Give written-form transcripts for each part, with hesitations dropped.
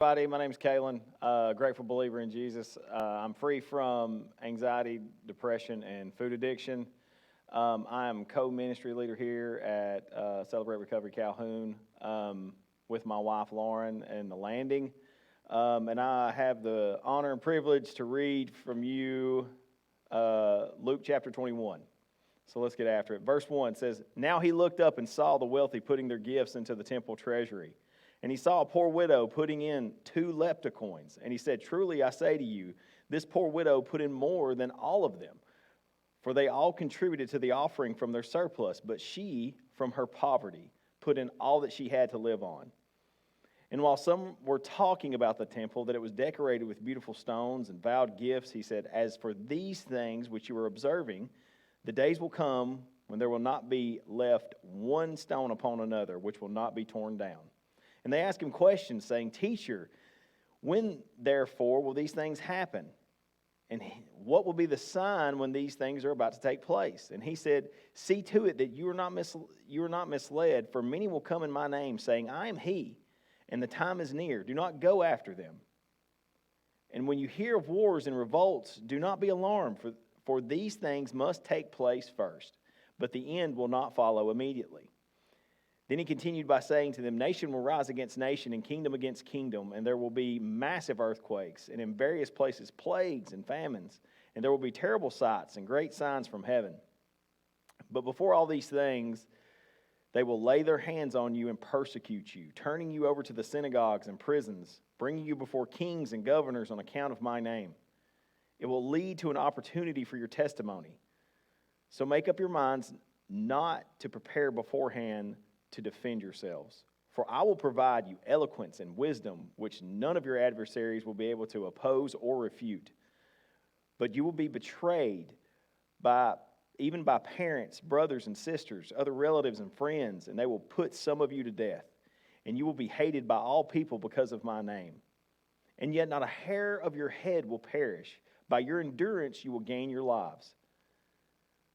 Everybody, my name is Kalen, grateful believer in Jesus. I'm free from anxiety, depression, and food addiction. I am co-ministry leader here at Celebrate Recovery Calhoun with my wife Lauren and the Landing. And I have the honor and privilege to read from you Luke chapter 21. So let's get after it. Verse 1 says, "Now he looked up and saw the wealthy putting their gifts into the temple treasury. And he saw a poor widow putting in 2 lepta. And he said, 'Truly I say to you, this poor widow put in more than all of them. For they all contributed to the offering from their surplus. But she, from her poverty, put in all that she had to live on.' And while some were talking about the temple, that it was decorated with beautiful stones and vowed gifts, he said, 'As for these things which you are observing, the days will come when there will not be left one stone upon another, which will not be torn down.' And they asked him questions, saying, 'Teacher, when therefore will these things happen? And what will be the sign when these things are about to take place?' And he said, 'See to it that you are not misled, for many will come in my name, saying, I am he, and the time is near. Do not go after them. And when you hear of wars and revolts, do not be alarmed, for these things must take place first, but the end will not follow immediately.' Then he continued by saying to them, 'Nation will rise against nation and kingdom against kingdom, and there will be massive earthquakes, and in various places plagues and famines, and there will be terrible sights and great signs from heaven. But before all these things, they will lay their hands on you and persecute you, turning you over to the synagogues and prisons, bringing you before kings and governors on account of my name. It will lead to an opportunity for your testimony. So make up your minds not to prepare beforehand to defend yourselves. For I will provide you eloquence and wisdom, which none of your adversaries will be able to oppose or refute. But you will be betrayed even by parents, brothers and sisters, other relatives and friends, and they will put some of you to death. And you will be hated by all people because of my name. And yet not a hair of your head will perish. By your endurance you will gain your lives.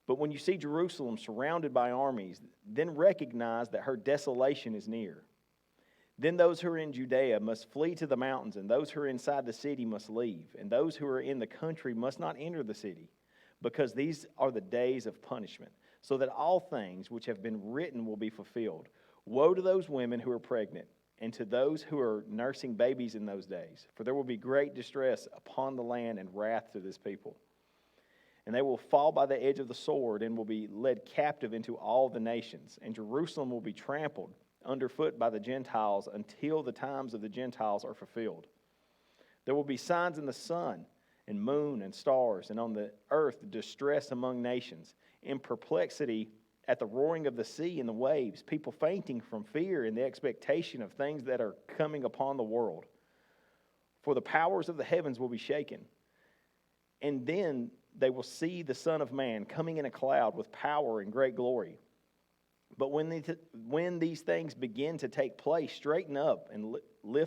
But when you see Jerusalem surrounded by armies, then recognize that her desolation is near. Then those who are in Judea must flee to the mountains, and those who are inside the city must leave, and those who are in the country must not enter the city, because these are the days of punishment, so that all things which have been written will be fulfilled. Woe to those women who are pregnant, and to those who are nursing babies in those days, for there will be great distress upon the land and wrath to this people. And they will fall by the edge of the sword and will be led captive into all the nations. And Jerusalem will be trampled underfoot by the Gentiles until the times of the Gentiles are fulfilled. There will be signs in the sun and moon and stars, and on the earth distress among nations, in perplexity at the roaring of the sea and the waves, people fainting from fear in the expectation of things that are coming upon the world. For the powers of the heavens will be shaken. And then they will see the Son of Man coming in a cloud with power and great glory. But when these things begin to take place, straighten up and lift